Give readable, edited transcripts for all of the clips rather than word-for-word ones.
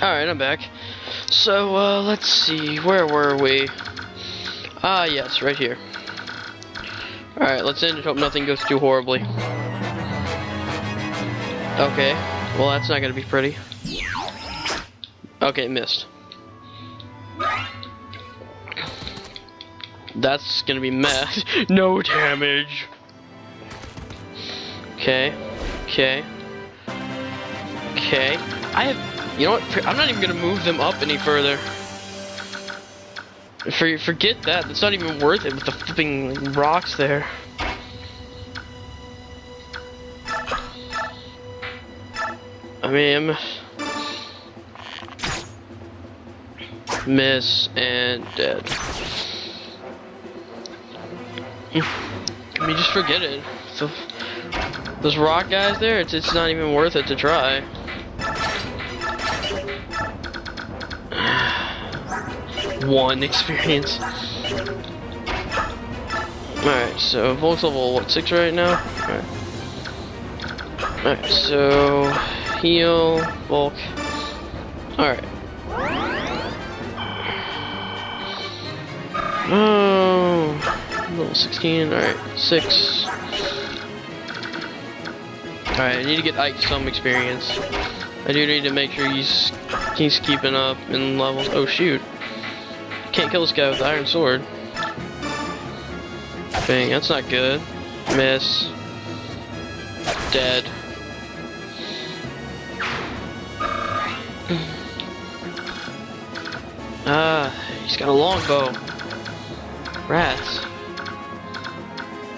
Alright, I'm back. So, let's see, where were we? Ah, yes, right here. Alright, let's end and hope nothing goes too horribly. Okay, well that's not gonna be pretty. Okay, missed. That's gonna be mess. No damage! Okay, okay. Okay, you know what, I'm not even gonna move them up any further. Forget that, it's not even worth it with the flipping rocks there. I mean, miss and dead. I mean, just forget it. So, those rock guys there, it's not even worth it to try. One experience. Alright, so Volk's level, what, 6 right now? Alright. Alright, so heal, Volk. Alright. Oh, level 16, alright, 6. Alright, I need to get Ike some experience. I do need to make sure he's keeping up in levels. Oh shoot. Can't kill this guy with the iron sword. Bang, that's not good. Miss. Dead. He's got a longbow. Rats.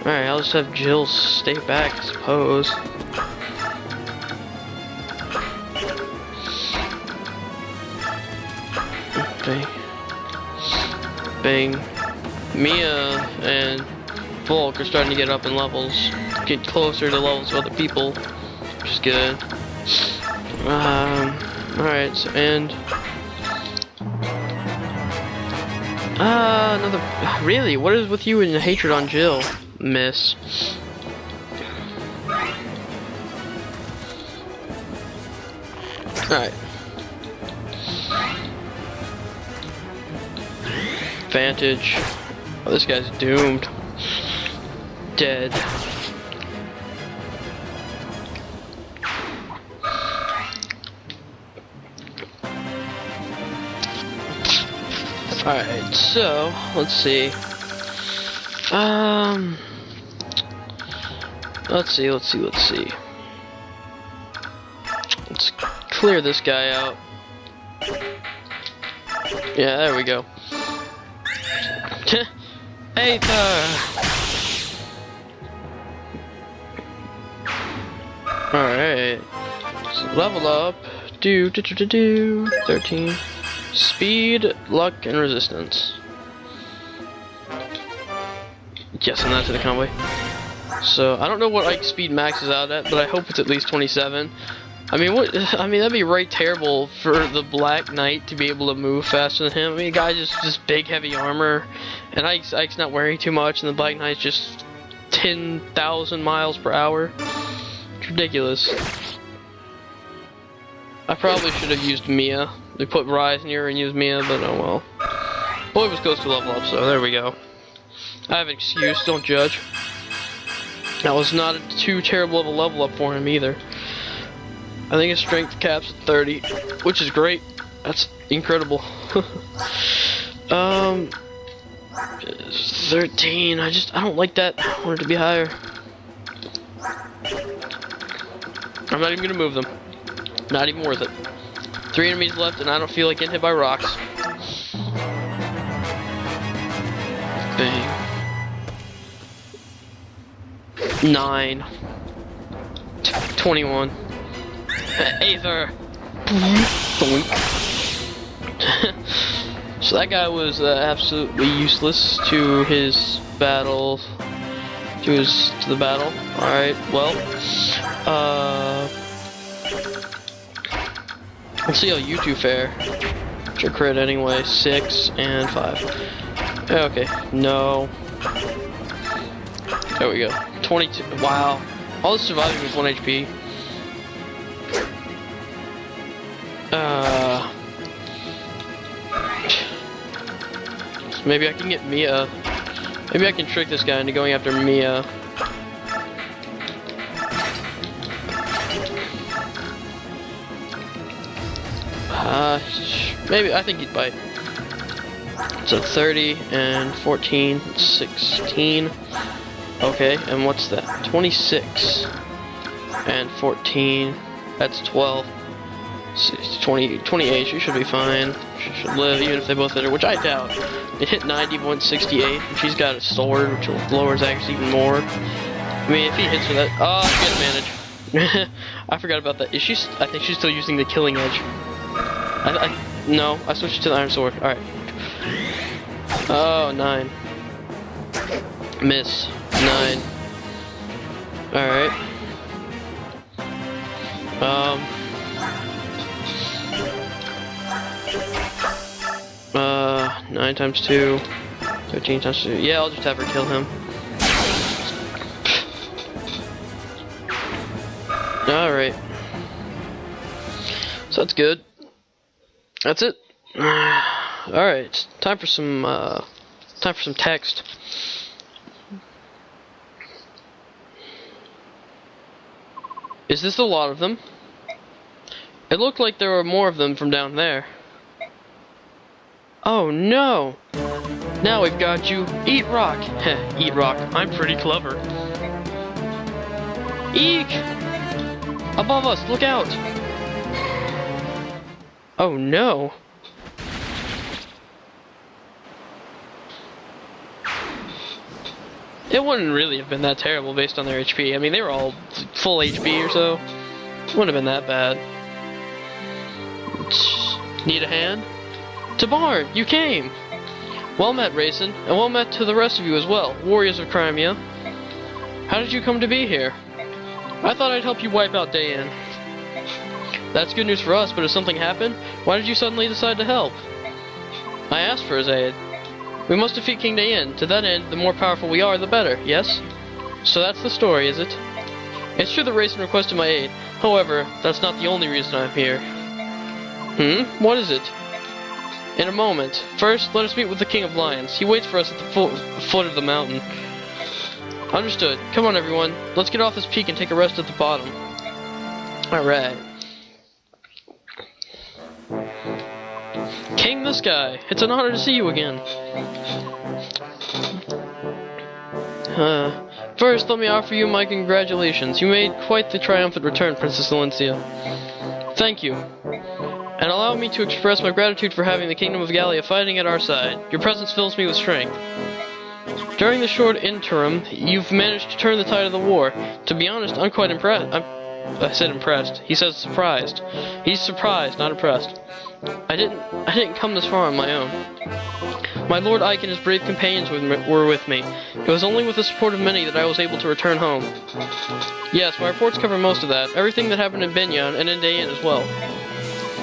Alright, I'll just have Jill stay back, I suppose. Okay. Bang. Mia and Volk are starting to get up in levels, get closer to levels of other people, which is good. Alright, so end. Another. Really? What is with you and the hatred on Jill? Miss. Alright. Vantage. Oh, this guy's doomed. Dead. Alright, so let's see. Let's see. Let's clear this guy out. Yeah, there we go. Aether! Alright. So level up. 13. Speed, luck, and resistance. Yes, and that's in the convoy. So I don't know what Ike's speed maxes out at, but I hope it's at least 27. I mean, that'd be right terrible for the Black Knight to be able to move faster than him. I mean, the guy just big, heavy armor, and Ike's not wearing too much, and the Black Knight's just 10,000 miles per hour. It's ridiculous. I probably should have used Mia. They put Rise near and used Mia, but oh well. Boy was close to level up, so there we go. I have an excuse, don't judge. That was not too terrible of a level up for him either. I think his strength caps at 30, which is great. That's incredible. 13, I don't like that. I want it to be higher. I'm not even gonna move them. Not even worth it. 3 enemies left and I don't feel like getting hit by rocks. Bang. 9. 21. Aether. So that guy was absolutely useless to his battle. To the battle. Alright, well. Let's see how you two fare. It's your crit anyway. 6 and 5. Okay, no. There we go. 22. Wow. All the surviving was 1 HP. Maybe I can get Mia. Maybe I can trick this guy into going after Mia. Maybe, I think he'd bite. So 30 and 14, 16. Okay, and what's that? 26 and 14. That's 12. 28, she should be fine. She should live, even if they both hit her, which I doubt. It hit 90, 168, and she's got a sword, which lowers actually even more. I mean, if he hits her that... Oh, she has advantage. I forgot about that. Is she... I think she's still using the killing edge. No, I switched to the iron sword. Alright. Oh, 9. Miss. 9. Alright. 9 times 2. 13 times 2. Yeah, I'll just have her kill him. Alright. So that's good. That's it. Alright, time for some text. Is this a lot of them? It looked like there were more of them from down there. Oh no! Now we've got you. Eat rock! Heh, eat rock. I'm pretty clever. Eek! Above us, look out! Oh no! It wouldn't really have been that terrible based on their HP. I mean, they were all full HP or so. Wouldn't have been that bad. Need a hand? Tabar, you came! Well met, Raisin, and well met to the rest of you as well, warriors of Crimea. How did you come to be here? I thought I'd help you wipe out Dayan. That's good news for us, but if something happened, why did you suddenly decide to help? I asked for his aid. We must defeat King Dayan. To that end, the more powerful we are, the better, yes? So that's the story, is it? It's true that Raisin requested my aid. However, that's not the only reason I'm here. What is it? In a moment. First, let us meet with the King of Lions. He waits for us at the foot of the mountain. Understood. Come on, everyone. Let's get off this peak and take a rest at the bottom. Alright. King the Sky, it's an honor to see you again. First, let me offer you my congratulations. You made quite the triumphant return, Princess Valencia. Thank you. And allow me to express my gratitude for having the Kingdom of Gallia fighting at our side. Your presence fills me with strength. During the short interim, you've managed to turn the tide of the war. To be honest, I'm quite impressed. I said impressed. He says surprised. He's surprised, not impressed. I didn't come this far on my own. My Lord Ike and his brave companions were with me. It was only with the support of many that I was able to return home. Yes, my reports cover most of that. Everything that happened in Binyan and in Dayan as well.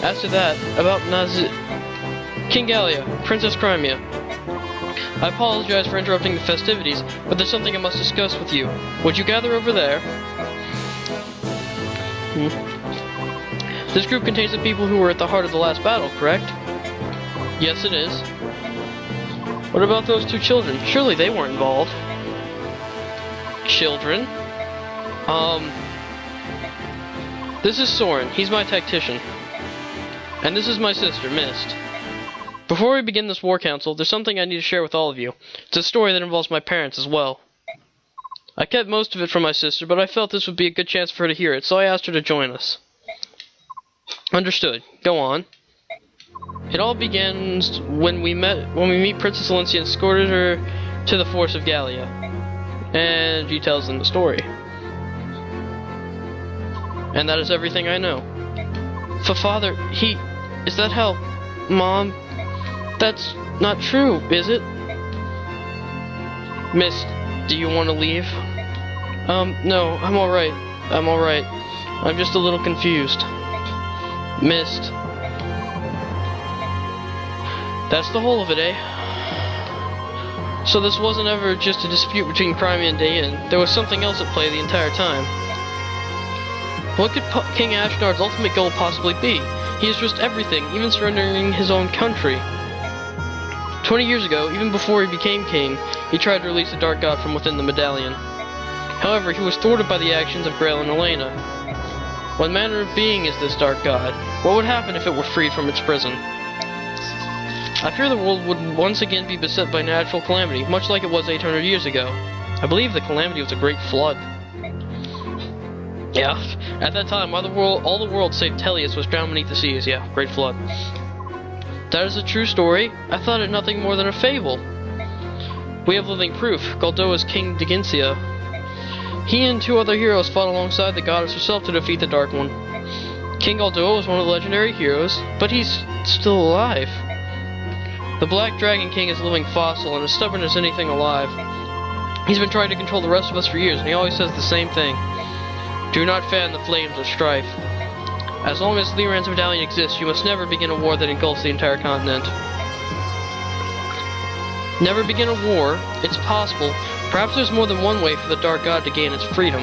As to that, about King Gallia, Princess Crimea. I apologize for interrupting the festivities, but there's something I must discuss with you. Would you gather over there? This group contains the people who were at the heart of the last battle, correct? Yes, it is. What about those 2 children? Surely they weren't involved. Children? This is Soren. He's my tactician. And this is my sister, Mist. Before we begin this war council, there's something I need to share with all of you. It's a story that involves my parents as well. I kept most of it from my sister, but I felt this would be a good chance for her to hear it, so I asked her to join us. Understood. Go on. It all begins when we meet Princess Valencia and escorted her to the force of Gallia. And she tells them the story. And that is everything I know. Father, is that how... Mom? That's not true, is it? Miss, do you want to leave? No, I'm alright. I'm just a little confused. Mist. That's the whole of it, eh? So this wasn't ever just a dispute between Crimea and Dayan. There was something else at play the entire time. What could King Ashnard's ultimate goal possibly be? He has risked everything, even surrendering his own country. 20 years ago, even before he became king, he tried to release the Dark God from within the medallion. However, he was thwarted by the actions of Grail and Elena. What manner of being is this Dark God? What would happen if it were freed from its prison? I fear the world would once again be beset by natural calamity, much like it was 800 years ago. I believe the calamity was a great flood. Yeah, at that time, all the world save Tellius was drowned beneath the seas. Yeah, great flood. That is a true story. I thought it nothing more than a fable. We have living proof. Galdoa's King Digensia. He and 2 other heroes fought alongside the goddess herself to defeat the Dark One. King Galdoa was one of the legendary heroes, but he's still alive. The Black Dragon King is a living fossil and as stubborn as anything alive. He's been trying to control the rest of us for years, and he always says the same thing. Do not fan the flames of strife. As long as Liran's medallion exists, you must never begin a war that engulfs the entire continent. Never begin a war. It's possible. Perhaps there's more than one way for the Dark God to gain its freedom.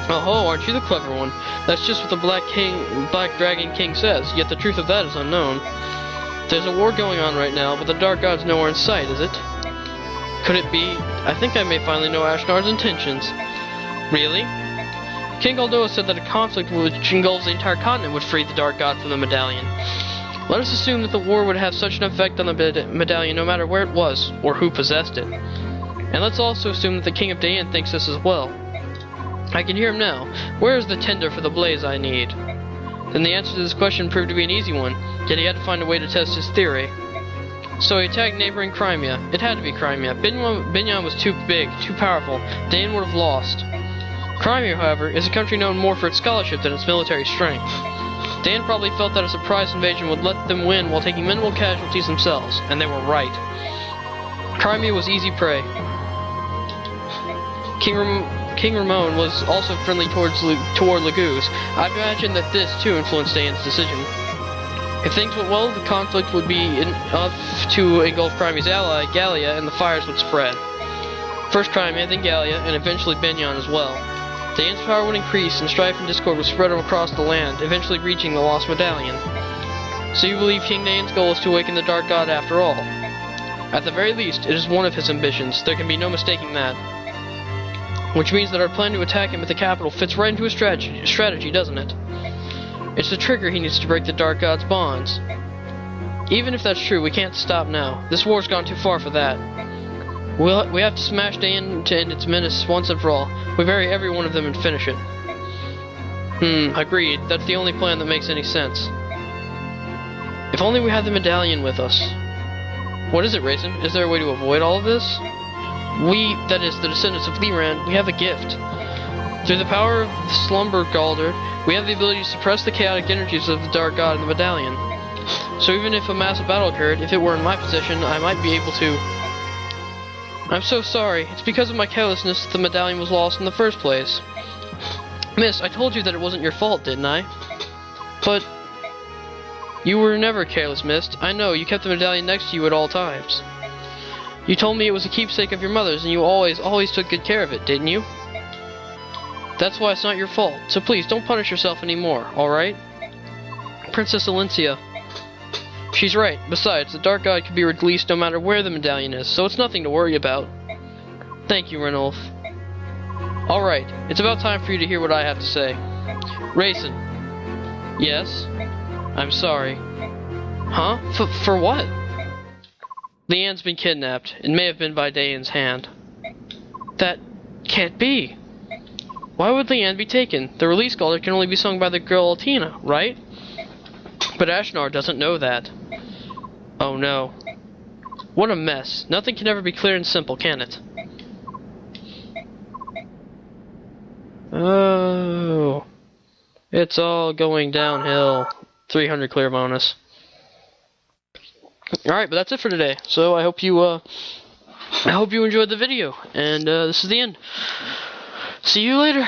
Oh, aren't you the clever one? That's just what the Black Dragon King says, yet the truth of that is unknown. There's a war going on right now, but the Dark God's nowhere in sight, is it? Could it be? I think I may finally know Ashnar's intentions. Really? King Galdoa said that a conflict which engulfs the entire continent would free the Dark God from the medallion. Let us assume that the war would have such an effect on the medallion no matter where it was, or who possessed it. And let's also assume that the King of Dayan thinks this as well. I can hear him now. Where is the tinder for the blaze I need? Then the answer to this question proved to be an easy one, yet he had to find a way to test his theory. So he attacked neighboring Crimea. It had to be Crimea. Binyan was too big, too powerful. Dayan would have lost. Crimea, however, is a country known more for its scholarship than its military strength. Dan probably felt that a surprise invasion would let them win while taking minimal casualties themselves, and they were right. Crimea was easy prey. King Ramon was also friendly toward Laguz. I imagine that this, too, influenced Dan's decision. If things went well, the conflict would be enough to engulf Crimea's ally, Gallia, and the fires would spread. First Crimea, then Gallia, and eventually Binyan as well. Dayan's power would increase, and strife and discord would spread across the land, eventually reaching the lost medallion. So you believe King Dayan's goal is to awaken the Dark God after all? At the very least, it is one of his ambitions. There can be no mistaking that. Which means that our plan to attack him at the capital fits right into his strategy, doesn't it? It's the trigger he needs to break the Dark God's bonds. Even if that's true, we can't stop now. This war's gone too far for that. We have to smash Dayan to end its menace once and for all. We bury every one of them and finish it. Agreed. That's the only plan that makes any sense. If only we had the medallion with us. What is it, Raisin? Is there a way to avoid all of this? We, that is, the descendants of Liran, we have a gift. Through the power of the Slumber Galder, we have the ability to suppress the chaotic energies of the Dark God in the medallion. So even if a massive battle occurred, if it were in my possession, I might be able to... I'm so sorry. It's because of my carelessness that the medallion was lost in the first place. Miss, I told you that it wasn't your fault, didn't I? But... You were never careless, Miss. I know, you kept the medallion next to you at all times. You told me it was a keepsake of your mother's, and you always took good care of it, didn't you? That's why it's not your fault, so please, don't punish yourself anymore, alright? Princess Alencia. She's right. Besides, the Dark God can be released no matter where the medallion is, so it's nothing to worry about. Thank you, Renulf. Alright, it's about time for you to hear what I have to say. Raisin. Yes? I'm sorry. Huh? For what? Leanne's been kidnapped. It may have been by Dayan's hand. That can't be. Why would Leanne be taken? The release caller can only be sung by the girl Altina, right? But Ashnar doesn't know that. Oh no. What a mess. Nothing can ever be clear and simple, can it? Oh. It's all going downhill. 300 clear bonus. Alright, but that's it for today. So I hope you enjoyed the video. And this is the end. See you later.